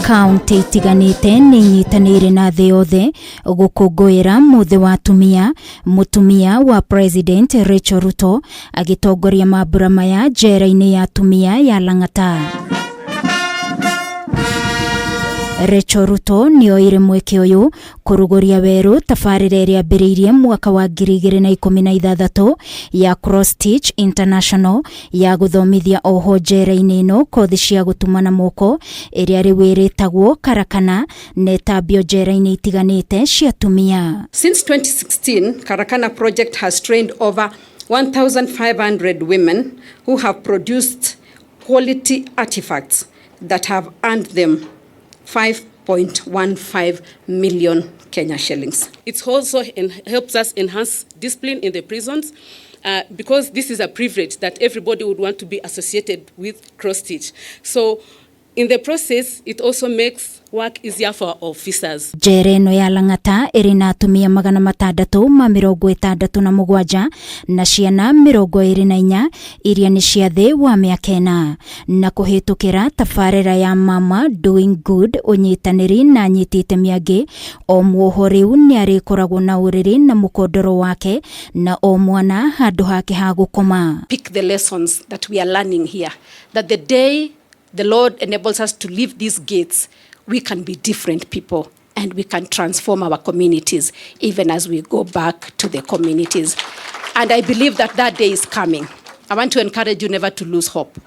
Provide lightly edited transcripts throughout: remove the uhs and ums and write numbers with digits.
Kaunti itiganite ninyitanire na thĩ yothe gũkũngũĩra muthi wa atumia. Mutumia wa President Rachel Ruto agitongoria mambura maya njera-ini ya atumia ya Lang'ata. Rachel Ruto nioire mweke uyu kuruguria weru tafarira iria ambiriirie mwaka wa 2016 ya Cross Stitch International ya guthomithia oho njera-ini ino kothi cia gutumana moko iria riwiritagwo karakana netambio njera-ini itiganite cia atumia. Since 2016, Karakana project has trained over 1,500 women who have produced quality artifacts that have earned them 5.15 million Kenya shillings. It also helps us enhance discipline in the prisons because this is a privilege that everybody would want to be associated with cross-stitch. So in the process, it also makes work easier for officers. Njera ino ya Lang'ata iri na atumia 667 na ciana 24 iria ni cia thi wa miaka 4 na kuhitukira tafarira ya Mama Doing Good unyitaniri na nyitite miangi o muoho riu ni arikoragwo na uriri na mukondoro wake na o mwana handu hake ha gukoma. Pick the lessons that we are learning here, that the day the Lord enables us to leave these gates, we can be different people and we can transform our communities even as we go back to the communities. And I believe that that day is coming. I want to encourage you never to lose hope.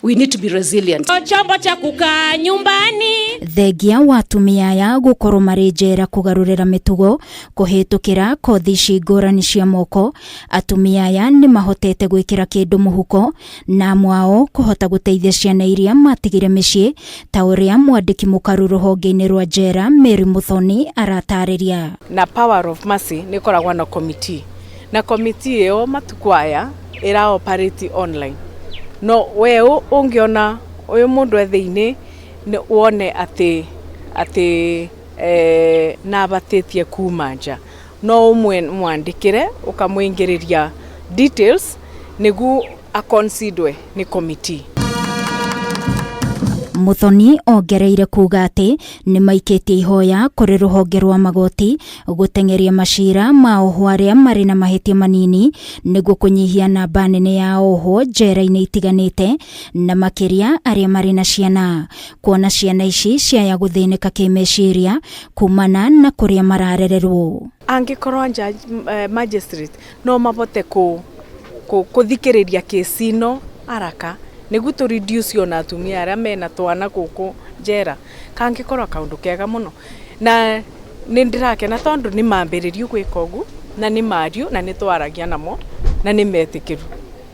We need to be resilient. Chombo cha kukaa nyumbani. Thegia wa atumia ya gukorwo mari njera kugarurira mitugo kuhitukira kothi cingurani cia moko. Atumia ya ni mahotete gwikira kindu muhuko na mwao kuhota guteithia ciana iria matigire micii ta uria mwandiki mukaru ruhonge-ini rwa njera Mary Muthoni aratariria. Na Power of Mercy ni koragwa na committee. Na committee io matukwaya ira operate online. No weo ungiona uyu mundu ethiini ni wone ati na batetie kuma nja no umwe mwandikire ukamwingiriria details nigu aconsidwe ni committee. Muthoni ongereire kuga ati ni maikitie ihoya kuri ruhonge rwa magoti gutengeria maciira ma oho aria mari na mahitia manini niguo kunyihia namba nene ya oho njera-ini itiganite na makiria aria mari na ciana. Kuona ciana ici ciaya guthinika kimeciria kumana na kuria mararererwo. Angikorwo magistrate no mabote kuthikiriria kesi ino araka nigu to reduce yona atumia aria mena twana guku njera kangikorwo kaundu kega muno na ni ndirakena tondu ni mambiririo gwika ugu na ni mario na ni twaragia namo na ni metikiru.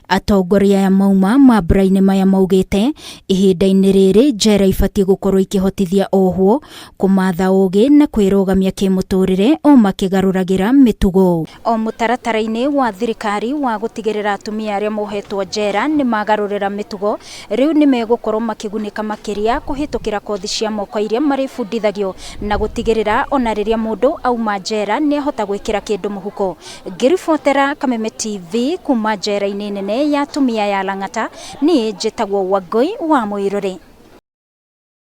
Atongoria ya mauma mambura-ini maya maugite ihinda-ini riri njera ibatie gukorwo ikihotithia ohwo kumatha ugi na kwirugamia kimuturire o makigaruragira mitugo. O mutaratara-ini wa thirikari wa gutigirira atumia aria mohetwo njera ni magarurira mitugo riu ni megukorwo makigunika makiria kuhitukira kothi cia moko iria maribundithagio na gutigirira ona riria mundu auma njera ni ahota gwikira kindu muhuko. Ngiribotera Kameme TV kuma njera-ini nene ya atumia ya Lang'ata ni njitagwo Wangui wa Muiruri.